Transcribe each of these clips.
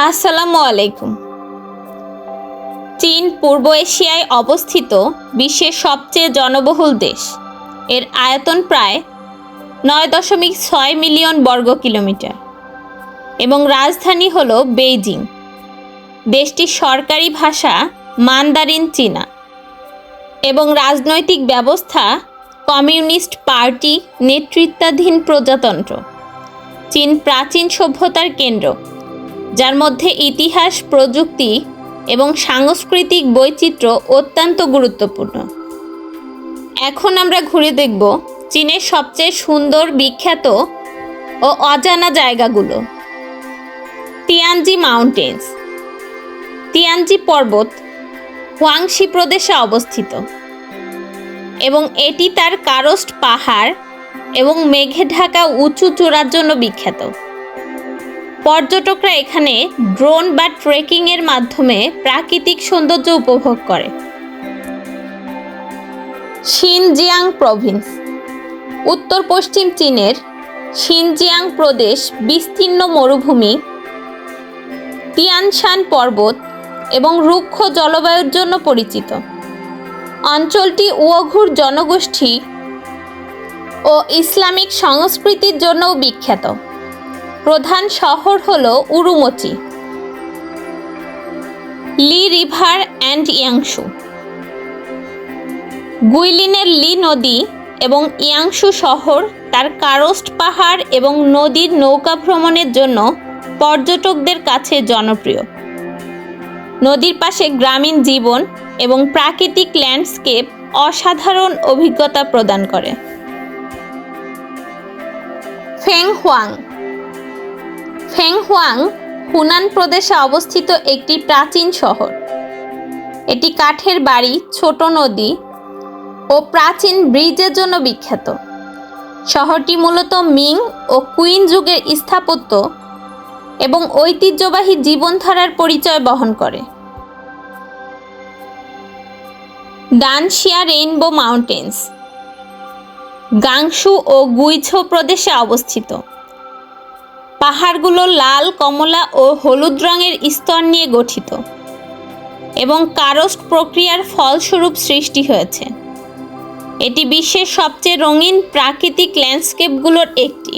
আসসালামু আলাইকুম। চীন পূর্ব এশিয়ায় অবস্থিত বিশ্বের সবচেয়ে জনবহুল দেশ। এর আয়তন প্রায় 9.6 মিলিয়ন বর্গ কিলোমিটার এবং রাজধানী হল বেইজিং। দেশটির সরকারি ভাষা মান্দারিন চীনা এবং রাজনৈতিক ব্যবস্থা কমিউনিস্ট পার্টি নেতৃত্বাধীন প্রজাতন্ত্র। চীন প্রাচীন সভ্যতার কেন্দ্র, যার মধ্যে ইতিহাস, প্রযুক্তি এবং সাংস্কৃতিক বৈচিত্র্য অত্যন্ত গুরুত্বপূর্ণ। এখন আমরা ঘুরে দেখব চীনের সবচেয়ে সুন্দর, বিখ্যাত ও অজানা জায়গাগুলো। তিয়ানজি মাউন্টেন্স। তিয়ানজি পর্বত হুয়াংশি প্রদেশে অবস্থিত এবং এটি তার কারস্ট পাহাড় এবং মেঘে ঢাকা উঁচু চূড়ার জন্য বিখ্যাত। পর্যটকরা এখানে ড্রোন বা ট্রেকিংয়ের মাধ্যমে প্রাকৃতিক সৌন্দর্য উপভোগ করে। Xinjiang Province. উত্তর পশ্চিম চীনের শিনজিয়াং প্রদেশ বিস্তীর্ণ মরুভূমি, তিয়ানশান পর্বত এবং রুক্ষ জলবায়ুর জন্য পরিচিত। অঞ্চলটি উইঘুর জনগোষ্ঠী ও ইসলামিক সংস্কৃতির জন্যও বিখ্যাত। প্রধান শহর হল উরুমচি। লি রিভার অ্যান্ড ইয়াংশু। গুইলিনের লি নদী এবং ইয়াংশু শহর তার কারস্ট পাহাড় এবং নদীর নৌকা ভ্রমণের জন্য পর্যটকদের কাছে জনপ্রিয়। নদীর পাশে গ্রামীণ জীবন এবং প্রাকৃতিক ল্যান্ডস্কেপ অসাধারণ অভিজ্ঞতা প্রদান করে। ফেংহুয়াং। ফেংহুয়াং হুনান প্রদেশে অবস্থিত একটি প্রাচীন শহর। এটি কাঠের বাড়ি, ছোট নদী ও প্রাচীন ব্রিজের জন্য বিখ্যাত। শহরটি মূলত মিং ও কুইন যুগের স্থাপত্য এবং ঐতিহ্যবাহী জীবনধারার পরিচয় বহন করে। ডানশিয়া রেইনবো মাউন্টেন্স গাংশু ও গুইঝো প্রদেশে অবস্থিত। পাহাড়গুলো লাল, কমলা ও হলুদ রঙের স্তর নিয়ে গঠিত এবং কারস্ট প্রক্রিয়ার ফলস্বরূপ সৃষ্টি হয়েছে। এটি বিশ্বের সবচেয়ে রঙিন প্রাকৃতিক ল্যান্ডস্কেপগুলোর একটি।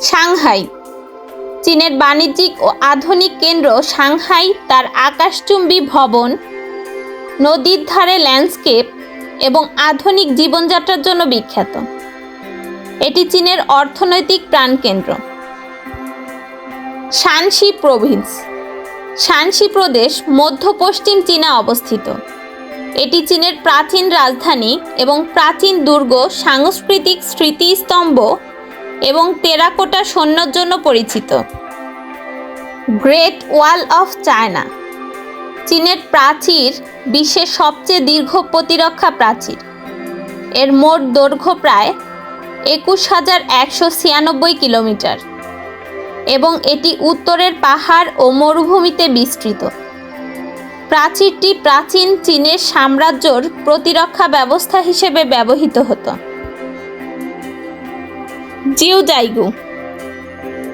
সাংহাই। চীনের বাণিজ্যিক ও আধুনিক কেন্দ্র সাংহাই তার আকাশচুম্বী ভবন, নদীর ধারে ল্যান্ডস্কেপ এবং আধুনিক জীবনযাত্রার জন্য বিখ্যাত। এটি চীনের অর্থনৈতিক প্রাণকেন্দ্র। Shanxi Province. Shanxi Pradesh Madhya পশ্চিম চীনে অবস্থিত। এটি চীনের প্রাচীন রাজধানী এবং প্রাচীন দুর্গ, সাংস্কৃতিক স্মৃতিস্তম্ভ এবং টেরাকোটা সৈন্যর জন্য পরিচিত। Great wall of China. চীনের প্রাচীর বিশ্বের সবচেয়ে দীর্ঘ প্রতিরক্ষা প্রাচীর। এর মোট দৈর্ঘ্য প্রায় 21,196 কিলোমিটার এবং এটি উত্তরের পাহাড় ও মরুভূমিতে বিস্তৃত। প্রাচীরটি প্রাচীন চীনের সাম্রাজ্যর প্রতিরক্ষা ব্যবস্থা হিসেবে ব্যবহৃত হতো। জিউজাইগু।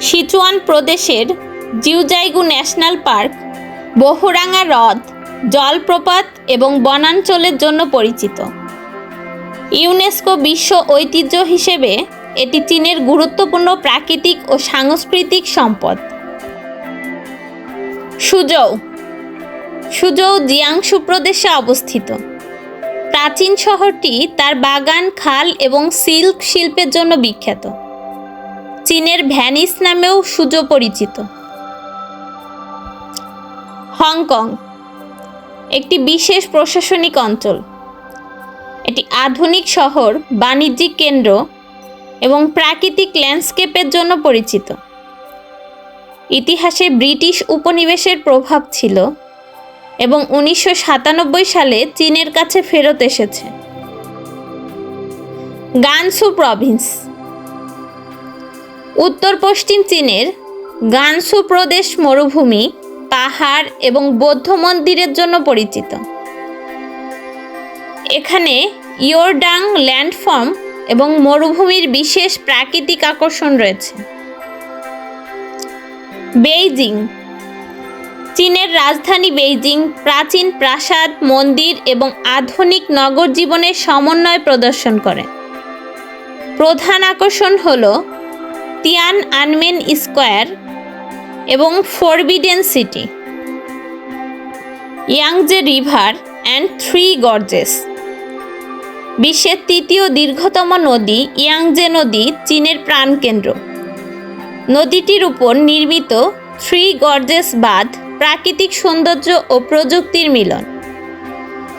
সিচুয়ান প্রদেশের জিউজাইগু ন্যাশনাল পার্ক বহুরাঙা হ্রদ, জলপ্রপাত এবং বনাঞ্চলের জন্য পরিচিত। ইউনেস্কো বিশ্ব ঐতিহ্য হিসেবে এটি চীনের গুরুত্বপূর্ণ প্রাকৃতিক ও সাংস্কৃতিক সম্পদ। সুজৌ। সুজৌ জিয়াংশু প্রদেশে অবস্থিত। প্রাচীন শহরটি তার বাগান, খাল এবং সিল্ক শিল্পের জন্য বিখ্যাত। চীনের ভ্যানিস নামেও সুজৌ পরিচিত। হংকং একটি বিশেষ প্রশাসনিক অঞ্চল। এটি আধুনিক শহর, বাণিজ্যিক কেন্দ্র এবং প্রাকৃতিক ল্যান্ডস্কেপের জন্য পরিচিত। ইতিহাসে ব্রিটিশ উপনিবেশের প্রভাব ছিল এবং 1997 সালে চীনের কাছে ফেরত এসেছে। Gansu Province. উত্তর পশ্চিম চীনের গানসু প্রদেশ মরুভূমি, পাহাড় এবং বৌদ্ধ মন্দিরের জন্য পরিচিত। এখানে ইয়োরডাং ল্যান্ডফর্ম এবং মরুভূমির বিশেষ প্রাকৃতিক আকর্ষণ রয়েছে। বেইজিং। চীনের রাজধানী বেইজিং প্রাচীন প্রাসাদ, মন্দির এবং আধুনিক নগর জীবনের সমন্বয় প্রদর্শন করে। প্রধান আকর্ষণ হল তিয়ানআনমেন স্কোয়ার এবং Forbidden City, Yangtze River and Three Gorges. বিশ্বের তৃতীয় দীর্ঘতম নদী ইয়াংজে নদী চীনের প্রাণকেন্দ্র। নদীটির উপর নির্মিত থ্রি গর্জেস বাঁধ প্রাকৃতিক সৌন্দর্য ও প্রযুক্তির মিলন।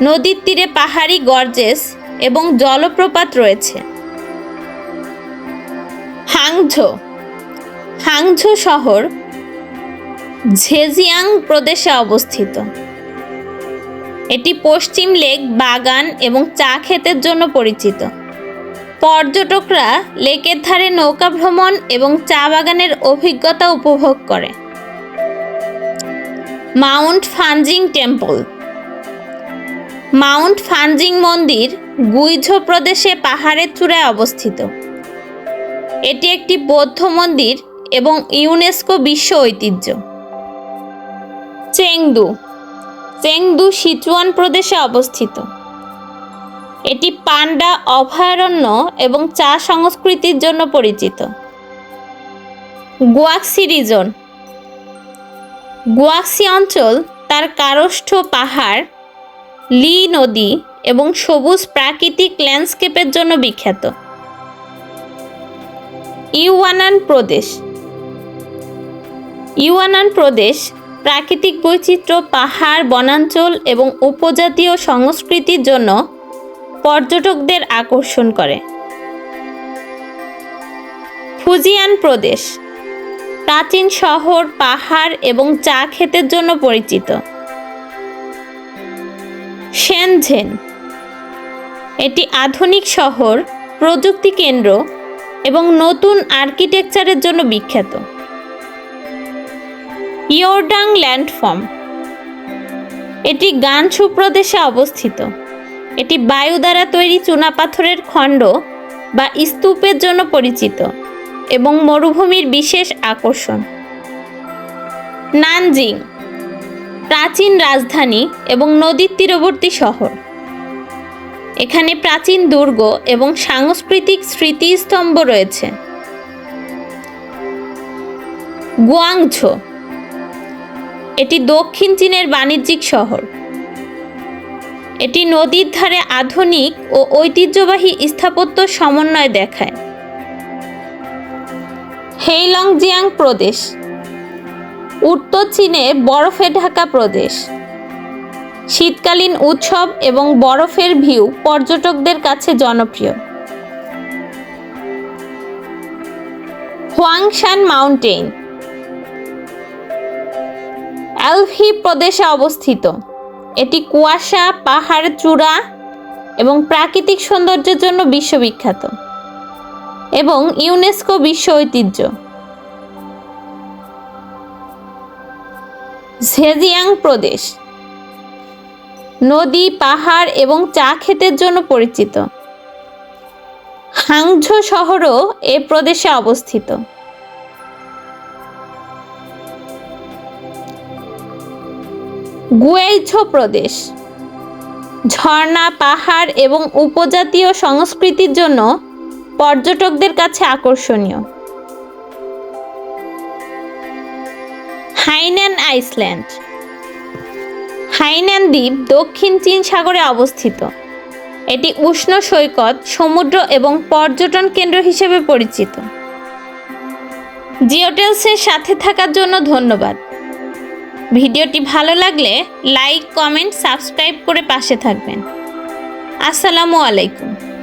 নদীর তীরে পাহাড়ি গর্জেস এবং জলপ্রপাত রয়েছে। হাংঝো। হাংঝো শহর ঝেজিয়াং প্রদেশে অবস্থিত। এটি পশ্চিম লেক বাগান এবং চা ক্ষেতের জন্য পরিচিত। পর্যটকরা লেকের ধারে নৌকা ভ্রমণ এবং চা বাগানের অভিজ্ঞতা উপভোগ করে। Mount Fanjing temple. Mount Fanjing মন্দির গুইঝো প্রদেশে পাহাড়ের চূড়ায় অবস্থিত। এটি একটি বৌদ্ধ মন্দির এবং ইউনেস্কো বিশ্ব ঐতিহ্য। চেংদু। চেংদু সিচুয়ান প্রদেশে অবস্থিত। এটি পান্ডা অভয়ারণ্য এবং চা সংস্কৃতির জন্য পরিচিত। গুয়াক্সি রিজন। গুয়াক্সি অঞ্চল তার কারষ্ঠ পাহাড়, লি নদী এবং সবুজ প্রাকৃতিক ল্যান্ডস্কেপের জন্য বিখ্যাত। ইউয়ানান প্রদেশ। ইউয়ানান প্রদেশ প্রাকৃতিক বৈচিত্র্য, পাহাড়, বনাঞ্চল এবং উপজাতীয় সংস্কৃতির জন্য পর্যটকদের আকর্ষণ করে। ফুজিয়ান প্রদেশ প্রাচীন শহর, পাহাড় এবং চা ক্ষেতের জন্য পরিচিত। শেনঝেন। এটি আধুনিক শহর, প্রযুক্তি কেন্দ্র এবং নতুন আর্কিটেকচারের জন্য বিখ্যাত। ইয়োরডাং ল্যান্ডফর্ম। এটি গানসু প্রদেশে অবস্থিত। এটি বায়ু দ্বারা তৈরি চুনাপাথরের খণ্ড বা স্তূপের জন্য পরিচিত এবং মরুভূমির বিশেষ আকর্ষণ। নানজিং প্রাচীন রাজধানী এবং নদীর তীরবর্তী শহর। এখানে প্রাচীন দুর্গ এবং সাংস্কৃতিক স্মৃতিস্তম্ভ রয়েছে। গুয়াংঝো। এটি দক্ষিণ চীনের বাণিজ্যিক শহর। এটি নদীর ধারে আধুনিক ও ঐতিহ্যবাহী স্থাপত্য সমন্বয় দেখায়। হেইলংজিয়াং প্রদেশ উত্তর চীনে বরফে ঢাকা প্রদেশ। শীতকালীন উৎসব এবং বরফের ভিউ পর্যটকদের কাছে জনপ্রিয়। হুয়াংশান মাউন্টেন অ্যালভি প্রদেশে অবস্থিত। এটি কুয়াশা, পাহাড় চূড়া এবং প্রাকৃতিক সৌন্দর্যের জন্য বিশ্ববিখ্যাত এবং ইউনেস্কো বিশ্ব ঐতিহ্য। ঝেজিয়াং প্রদেশ নদী, পাহাড় এবং চা ক্ষেতের জন্য পরিচিত। হাংঝো শহরও এ প্রদেশে অবস্থিত। গুয়েইঝো প্রদেশ ঝর্ণা, পাহাড় এবং উপজাতীয় সংস্কৃতির জন্য পর্যটকদের কাছে আকর্ষণীয়। Hainan island. হাইনান দ্বীপ দক্ষিণ চীন সাগরে অবস্থিত। এটি উষ্ণ সৈকত, সমুদ্র এবং পর্যটন কেন্দ্র হিসেবে পরিচিত। জিওটেলসের সাথে থাকার জন্য ধন্যবাদ। ভিডিওটি ভালো লাগলে লাইক, কমেন্ট, সাবস্ক্রাইব করে পাশে থাকবেন। আসসালামু আলাইকুম।